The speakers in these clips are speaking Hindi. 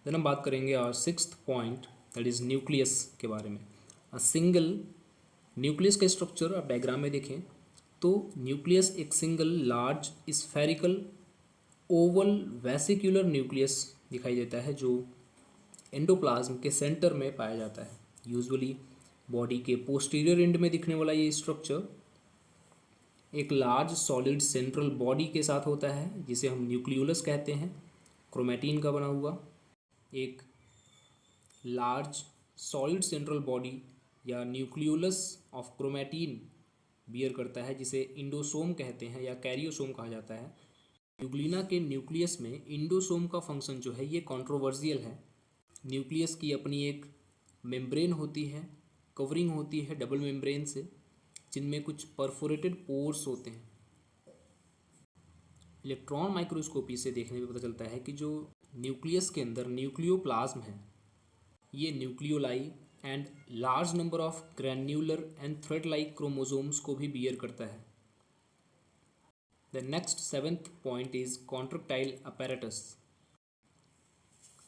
देन हम बात करेंगे और sixth point that is nucleus के बारे में। सिंगल न्यूक्लियस का स्ट्रक्चर आप डायग्राम में देखें तो न्यूक्लियस एक single large spherical oval vesicular nucleus दिखाई देता है जो एंडोप्लाज्म के सेंटर में पाया जाता है। यूजुअली बॉडी के पोस्टीरियर एंड में दिखने वाला ये स्ट्रक्चर एक लार्ज सॉलिड सेंट्रल बॉडी के साथ होता है जिसे हम न्यूक्लियोलस कहते हैं, क्रोमैटिन का बना हुआ। एक लार्ज सॉलिड सेंट्रल बॉडी या न्यूक्लियोलस ऑफ क्रोमैटिन बियर करता है जिसे इंडोसोम कहते हैं या कैरियोसोम कहा जाता है। यूग्लिना के न्यूक्लियस में इंडोसोम का फंक्शन जो है ये कंट्रोवर्शियल है। न्यूक्लियस की अपनी एक मेम्ब्रेन होती है, कवरिंग होती है डबल मेम्ब्रेन से, जिनमें कुछ परफोरेटेड पोर्स होते हैं। इलेक्ट्रॉन माइक्रोस्कोपी से देखने में पता चलता है कि जो न्यूक्लियस के अंदर न्यूक्लियोप्लाज्म है ये nucleoli and large number of granular and thread like chromosomes को भी बियर करता है। The next seventh point is contractile apparatus.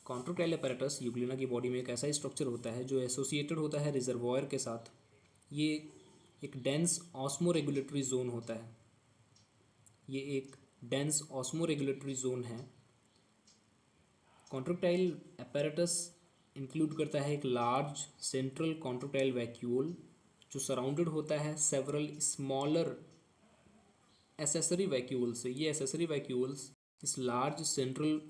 Contractile apparatus Euglena की बॉडी में एक ऐसा स्ट्रक्चर होता है जो एसोसिएटेड होता है रिजर्वॉयर के साथ। ये एक डेंस ऑस्मो रेगुलेटरी जोन होता है। ये एक डेंस ऑस्मो रेगुलेटरी जोन है। कॉन्ट्रैक्टाइल अपैरेटस इंक्लूड करता है एक लार्ज सेंट्रल कॉन्ट्रैक्टाइल वैक्यूल जो सराउंडेड होता है सेवरल स्मॉलर एसेसरी वैक्यूल से। ये एसेसरी वैक्यूल्स इस लार्ज सेंट्रल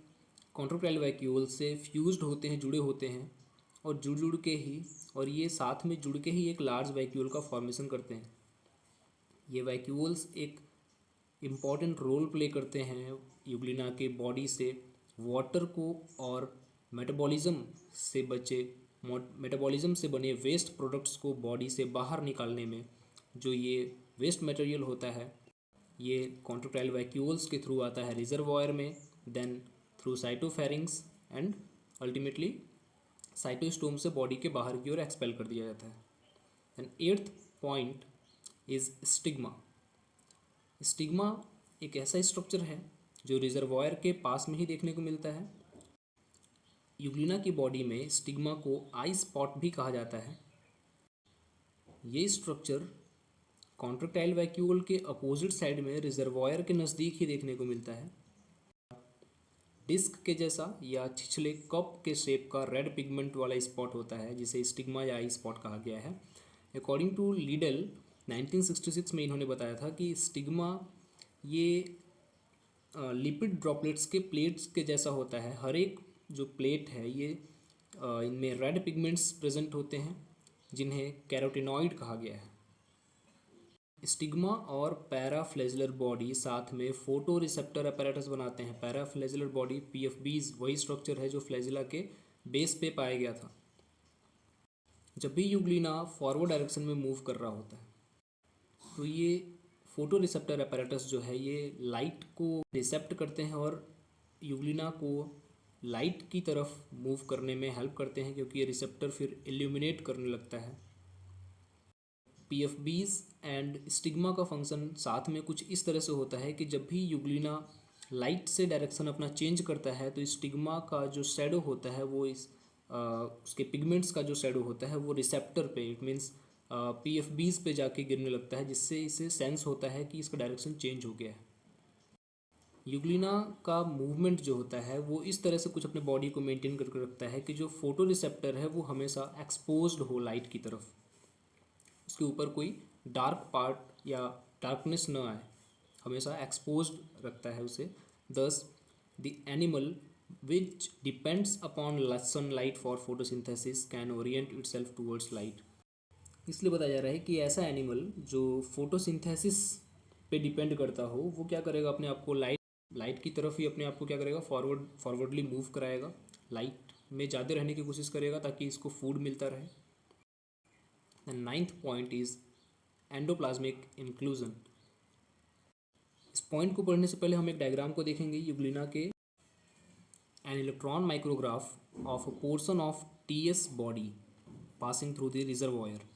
कॉन्ट्रैक्टाइल वैक्यूल से फ्यूज्ड होते हैं, जुड़े होते हैं और जुड़ के ही और ये साथ में जुड़ के ही एक लार्ज वैक्यूल का फॉर्मेशन करते हैं। ये वैक्यूल्स एक इम्पॉर्टेंट रोल प्ले करते हैं यूग्लिना के बॉडी से वाटर को और मेटाबॉलिज्म से बने वेस्ट प्रोडक्ट्स को बॉडी से बाहर निकालने में। जो ये वेस्ट मटेरियल होता है ये कॉन्ट्रैक्टाइल वैक्यूल्स के थ्रू आता है रिजर्वॉयर में, then through साइटोफेरिंग्स and ultimately cytostome से बॉडी के बाहर की ओर एक्सपेल कर दिया जाता है। And eighth point is stigma. Stigma एक ऐसा स्ट्रक्चर है जो रिजर्वॉयर के पास में ही देखने को मिलता है। यूग्लिना की बॉडी में स्टिग्मा को आई स्पॉट भी कहा जाता है। ये स्ट्रक्चर कॉन्ट्रैक्टाइल वैक्यूल के अपोजिट साइड में रिजर्वॉयर के नज़दीक ही देखने को मिलता है। डिस्क के जैसा या छिछले कप के शेप का रेड पिगमेंट वाला स्पॉट होता है जिसे स्टिग्मा या आई स्पॉट कहा गया है। अकॉर्डिंग टू लीडल 1966 में इन्होंने बताया था कि स्टिग्मा ये लिपिड ड्रॉपलेट्स के प्लेट्स के जैसा होता है। हर एक जो प्लेट है ये इनमें रेड पिगमेंट्स प्रेजेंट होते हैं जिन्हें कैरोटिनॉइड कहा गया है। स्टिग्मा और पैराफ्लैजिलर बॉडी साथ में फोटो रिसेप्टर अपैरेटस बनाते हैं। पैराफ्लैजिलर बॉडी पीएफबीज वही स्ट्रक्चर है जो फ्लैजिला के बेस पे पाया गया था। जब भी यूग्लिना फॉरवर्ड डायरेक्शन में मूव कर रहा होता है तो ये फोटो रिसेप्टर अपैरेटस जो है ये लाइट को रिसेप्ट करते हैं और यूग्लिना को लाइट की तरफ मूव करने में हेल्प करते हैं क्योंकि ये रिसेप्टर फिर इल्यूमिनेट करने लगता है। पीएफबीज एंड स्टिग्मा का फंक्शन साथ में कुछ इस तरह से होता है कि जब भी यूग्लिना लाइट से डायरेक्शन अपना चेंज करता है तो स्टिग्मा का जो शैडो होता है वो उसके पिगमेंट्स का जो शैडो होता है वो रिसेप्टर पे इट मीन्स पीएफबीज पे जाके गिरने लगता है जिससे इसे सेंस होता है कि इसका डायरेक्शन चेंज हो गया है। यूग्लिना का मूवमेंट जो होता है वो इस तरह से कुछ अपने बॉडी को मेंटेन करके रखता है कि जो फोटो रिसेप्टर है वो हमेशा एक्सपोज्ड हो लाइट की तरफ, उसके ऊपर कोई डार्क पार्ट या डार्कनेस न आए, हमेशा एक्सपोज्ड रखता है उसे। दस the animal which depends upon sunlight for photosynthesis can Orient itself towards light. इसलिए बताया जा रहा है कि ऐसा एनिमल जो फोटोसिंथेसिस पे डिपेंड करता हो वो क्या करेगा, अपने आप को लाइट की तरफ ही अपने आप को क्या करेगा, फॉरवर्डली मूव कराएगा, लाइट में ज़्यादा रहने की कोशिश करेगा ताकि इसको फूड मिलता रहे। And ninth point is endoplasmic inclusion. इस पॉइंट को पढ़ने से पहले हम एक डायग्राम को देखेंगे यूग्लिना के। An electron micrograph of a portion of TS body passing through the reservoir.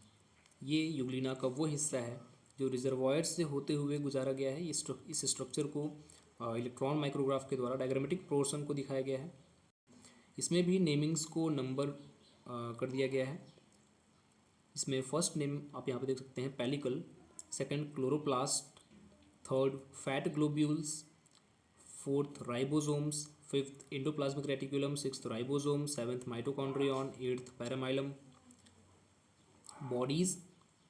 ये यूग्लिना का वो हिस्सा है जो रिजर्वॉयर से होते हुए गुजारा गया है। इस स्ट्रक्चर को इलेक्ट्रॉन माइक्रोग्राफ के द्वारा डायग्रामेटिक पोर्शन को दिखाया गया है। इसमें भी नेमिंग्स को नंबर कर दिया गया है। इसमें फर्स्ट नेम आप यहाँ पे देख सकते हैं pellicle, second chloroplast, third fat globules, fourth ribosomes, fifth endoplasmic reticulum, sixth ribosome, seventh mitochondrion, eighth paramylum bodies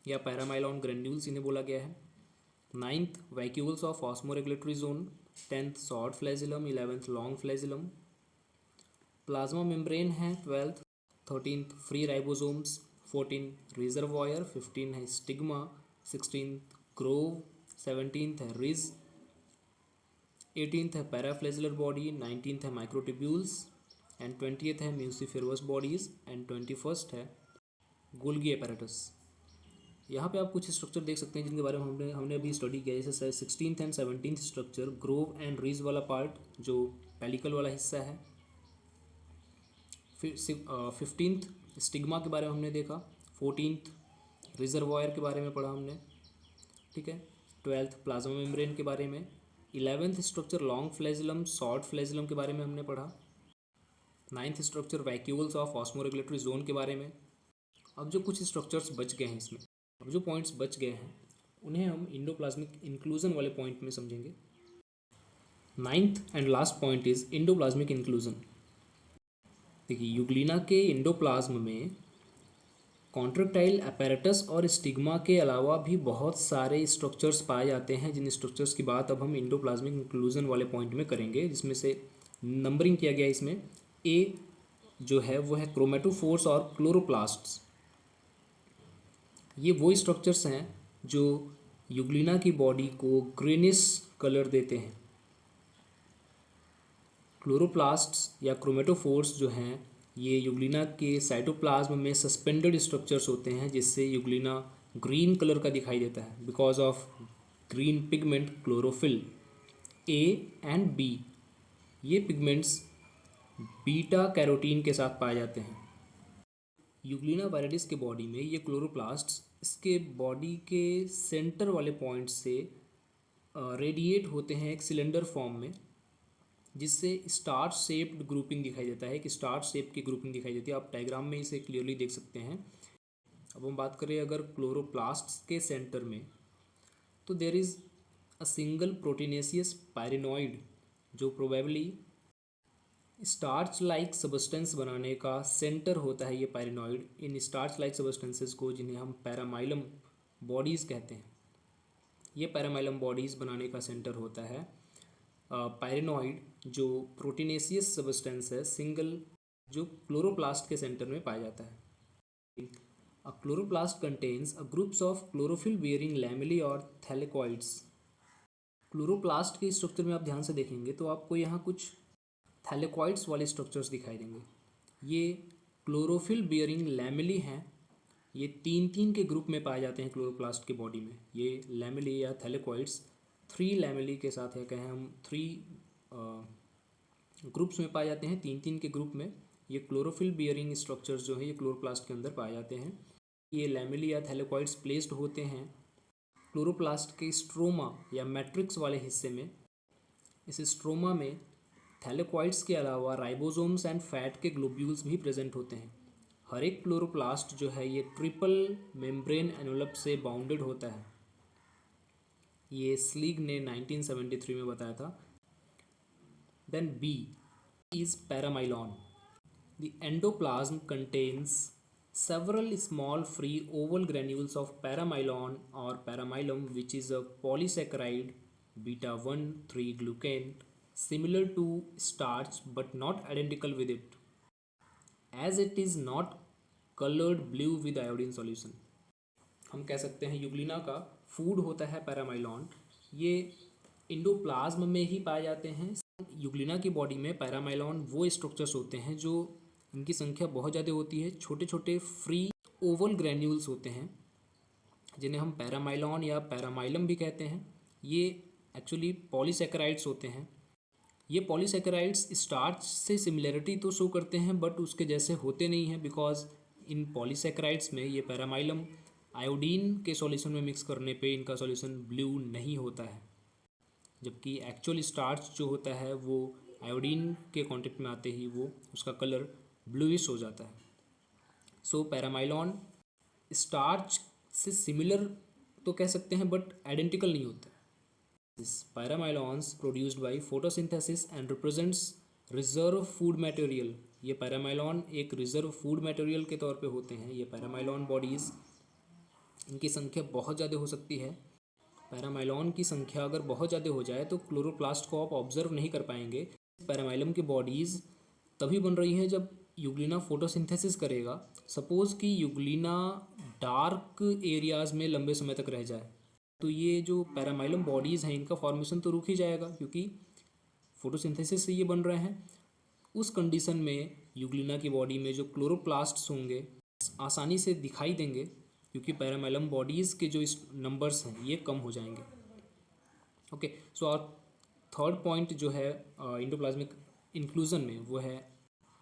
या पैरामाइलॉन ग्रेन्यूल्स इन्हें बोला गया है। Ninth vacuoles of osmoregulatory zone, tenth short flagellum, eleventh long flagellum. Plasma membrane है twelfth, thirteenth free ribosomes, 14 reservoir, 15 है स्टिग्मा, 16 ग्रोव, 17 है रिज, 18 है पैराफ्लैजिलर बॉडी, 19 है माइक्रोट्यूब्यूल्स एंड 20 है म्यूसिफेरस बॉडीज एंड 21 है गोल्गी apparatus। यहाँ पे आप कुछ स्ट्रक्चर देख सकते हैं जिनके बारे में हमने अभी स्टडी किया, जैसे 16th and 17th structure, groove and ridge वाला पार्ट जो पेलिकल वाला हिस्सा है। फिर 15th स्टिग्मा के बारे में हमने देखा, 14th रिजर्वॉयर के बारे में पढ़ा हमने, ठीक है। 12th प्लाज्मा मेम्ब्रेन के बारे में, 11th structure long flagellum short flagellum के बारे में हमने पढ़ा, 9th structure vacuoles of osmoregulatory zone के बारे में। अब जो कुछ स्ट्रक्चर्स बच गए हैं इसमें, अब जो पॉइंट्स बच गए हैं उन्हें हम इंडोप्लाज्मिक इंक्लूजन वाले पॉइंट में समझेंगे। Ninth and last point is endoplasmic inclusion. देखिए यूग्लिना के इंडोप्लाज्म में कॉन्ट्रैक्टाइल अपैरेटस और स्टिग्मा के अलावा भी बहुत सारे स्ट्रक्चर्स पाए जाते हैं, जिन स्ट्रक्चर्स की बात अब हम इंडोप्लाज्मिक इंक्लूजन वाले पॉइंट में करेंगे, जिसमें से नंबरिंग किया गया इसमें। ए जो है वो है क्रोमेटोफोर्स और क्लोरोप्लास्ट्स। ये वो स्ट्रक्चर्स हैं जो यूग्लिना की बॉडी को ग्रीनिश कलर देते हैं। क्लोरोप्लास्ट्स या क्रोमेटोफोर्स जो हैं ये यूग्लिना के साइटोप्लाज्म में सस्पेंडेड स्ट्रक्चर्स होते हैं, जिससे यूग्लिना ग्रीन कलर का दिखाई देता है because of green pigment chlorophyll. A and B ये पिगमेंट्स बीटा कैरोटीन के साथ पाए जाते हैं। यूग्लिना वायरडिस के बॉडी में ये क्लोरोप्लास्ट्स इसके बॉडी के सेंटर वाले पॉइंट से रेडिएट होते हैं एक सिलेंडर फॉर्म में, जिससे स्टार शेप्ड ग्रुपिंग दिखाई देता है, कि स्टार शेप की ग्रुपिंग दिखाई देती है। आप डायग्राम में इसे क्लियरली देख सकते हैं। अब हम बात करें अगर क्लोरोप्लास्ट्स के सेंटर में, तो there is a single proteinaceous pyrenoid जो प्रोबेबली स्टार्च लाइक सबस्टेंस बनाने का सेंटर होता है। ये पायरिनॉइड इन स्टार्च लाइक सबस्टेंसेस को, जिन्हें हम पैरामाइलम बॉडीज़ कहते हैं, ये पैरामाइलम बॉडीज़ बनाने का सेंटर होता है। पायरिनॉइड जो प्रोटीनेशियस सबस्टेंस है सिंगल, जो क्लोरोप्लास्ट के सेंटर में पाया जाता है। A chloroplast contains a groups of chlorophyll bearing lamellae और थैलेकॉइड्स। क्लोरोप्लास्ट के स्ट्रक्चर में आप ध्यान से देखेंगे तो आपको यहाँ कुछ थैलेकॉइड्स वाले स्ट्रक्चर्स दिखाई देंगे। ये क्लोरोफिल बियरिंग लैमेली हैं। ये तीन तीन के ग्रुप में पाए जाते हैं क्लोरोप्लास्ट की बॉडी में। ये लैमेली या थैलेकॉइड्स 3 लैमेली के साथ है, कहें हम 3 ग्रुप्स में पाए जाते हैं, तीन तीन के ग्रुप में। ये क्लोरोफिल बियरिंग स्ट्रक्चर्स जो है ये क्लोरोप्लास्ट के अंदर पाए जाते हैं। ये लैमेली या थैलेकॉइड्स प्लेस्ड होते हैं क्लोरोप्लास्ट के स्ट्रोमा या मैट्रिक्स वाले हिस्से में। इस स्ट्रोमा में थैलेकॉइड्स के अलावा राइबोसोम्स एंड फैट के ग्लोब्यूल्स भी प्रेजेंट होते हैं। हर एक क्लोरोप्लास्ट जो है ये ट्रिपल मेम्ब्रेन एनवलप से बाउंडेड होता है। ये स्लीग ने 1973 में बताया था। Then B is paramylon. The endoplasm contains several small free oval granules of paramylon or paramylum, which is a polysaccharide beta 1,3 glucan similar to starch but not identical with it, as it is not colored blue with iodine solution। हम कह सकते हैं यूग्लिना का फूड होता है पैरामाइलॉन। ये इंडोप्लाज्म में ही पाए जाते हैं। यूग्लिना की बॉडी में पैरामाइलॉन वो स्ट्रक्चर्स होते हैं जो इनकी संख्या बहुत ज़्यादा होती है। छोटे छोटे फ्री ओवल ग्रैन्यूल्स होते हैं जिन्हें हम पैरामाइलॉन या पैरामाइलम भी कहते हैं। ये एक्चुअली पॉलीसैकेराइड्स होते हैं। ये पॉलीसैकेराइड्स स्टार्च से सिमिलरिटी तो शो करते हैं बट उसके जैसे होते नहीं हैं, बिकॉज इन पॉलीसैकेराइड्स में ये पैरामाइलम आयोडीन के सॉल्यूशन में मिक्स करने पे इनका सॉल्यूशन ब्लू नहीं होता है, जबकि एक्चुअल स्टार्च जो होता है वो आयोडीन के कांटेक्ट में आते ही वो उसका कलर ब्लूइश हो जाता है। सो पैरामाइलॉन स्टार्च से सिमिलर तो कह सकते हैं बट आइडेंटिकल नहीं होते। Paramylons produced by photosynthesis and represents reserve food material. ये पैरामाइलॉन एक रिजर्व फूड मटेरियल के तौर पे होते हैं। ये पैरामाइलॉन बॉडीज़, इनकी संख्या बहुत ज़्यादा हो सकती है। पैरामाइलॉन की संख्या अगर बहुत ज़्यादा हो जाए तो क्लोरोप्लास्ट को आप ऑब्जर्व नहीं कर पाएंगे। पैरामाइलम की बॉडीज़ तभी बन रही हैं जब यूग्लिना फोटोसिंथेसिस करेगा। सपोज़ कि यूग्लिना डार्क एरियाज़ में लंबे समय तक रह जाए तो ये जो पैरामाइलम बॉडीज़ हैं इनका फॉर्मेशन तो रुक ही जाएगा, क्योंकि फोटोसिंथेसिस से ये बन रहे हैं। उस कंडीशन में यूग्लिना की बॉडी में जो क्लोरोप्लास्ट्स होंगे आसानी से दिखाई देंगे, क्योंकि पैरामाइलम बॉडीज़ के जो इस नंबर्स हैं ये कम हो जाएंगे। ओके, सो और थर्ड पॉइंट जो है एंडोप्लाज्मिक इंक्लूजन में वो है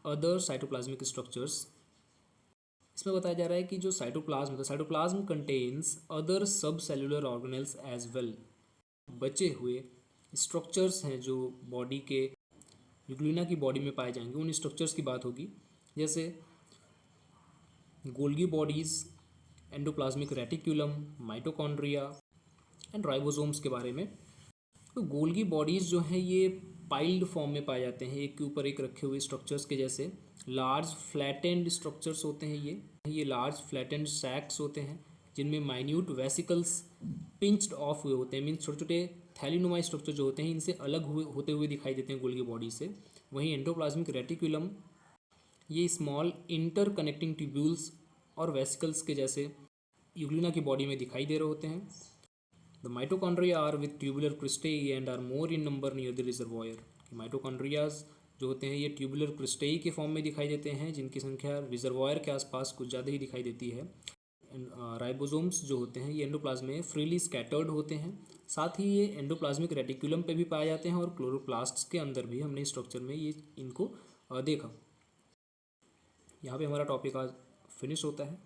अदर साइटोप्लाज्मिक स्ट्रक्चर्स। इसमें बताया जा रहा है कि जो साइटोप्लाज्म कंटेन्स अदर सब सेलुलर ऑर्गेनेल्स एज वेल। बचे हुए स्ट्रक्चर्स हैं जो बॉडी के यूग्लिना की बॉडी में पाए जाएंगे, उन स्ट्रक्चर्स की बात होगी, जैसे Golgi bodies, endoplasmic reticulum, mitochondria and ribosomes के बारे में। तो गोल्गी बॉडीज़ जो हैं ये पाइल्ड फॉर्म में पाए जाते हैं, एक के ऊपर एक रखे हुए स्ट्रक्चर्स के जैसे। लार्ज फ्लैटेंड स्ट्रक्चर्स होते हैं ये लार्ज फ्लैटेंड सैक्स होते हैं जिनमें माइन्यूट वेसिकल्स पिंच्ड ऑफ हुए होते हैं। मीन्स छोटे छोटे थैलीनुमा स्ट्रक्चर जो होते हैं इनसे अलग होते हुए दिखाई देते हैं गोल्गी बॉडी से। वहीं एंडोप्लाज्मिक रेटिक्यूलम ये स्मॉल इंटर कनेक्टिंग ट्यूब्यूल्स और वेसिकल्स के जैसे यूग्लिना की बॉडी में दिखाई दे रहे होते हैं। The mitochondria are with tubular cristae and are more in number near the reservoir. Mitochondrias जो होते हैं ये ट्यूबुलर क्रिस्टेई के फॉर्म में दिखाई देते हैं, जिनकी संख्या रिजर्वॉयर के आसपास कुछ ज़्यादा ही दिखाई देती है। राइबोसोम्स जो होते हैं ये एंडोप्लाज्म में फ्रीली स्कैटर्ड होते हैं। साथ ही ये एंडोप्लाज्मिक रेटिक्यूलम पे भी पाए जाते हैं और क्लोरोप्लास्ट्स के अंदर भी हमने स्ट्रक्चर में ये इनको देखा। यहाँ पे हमारा टॉपिक आज फिनिश होता है।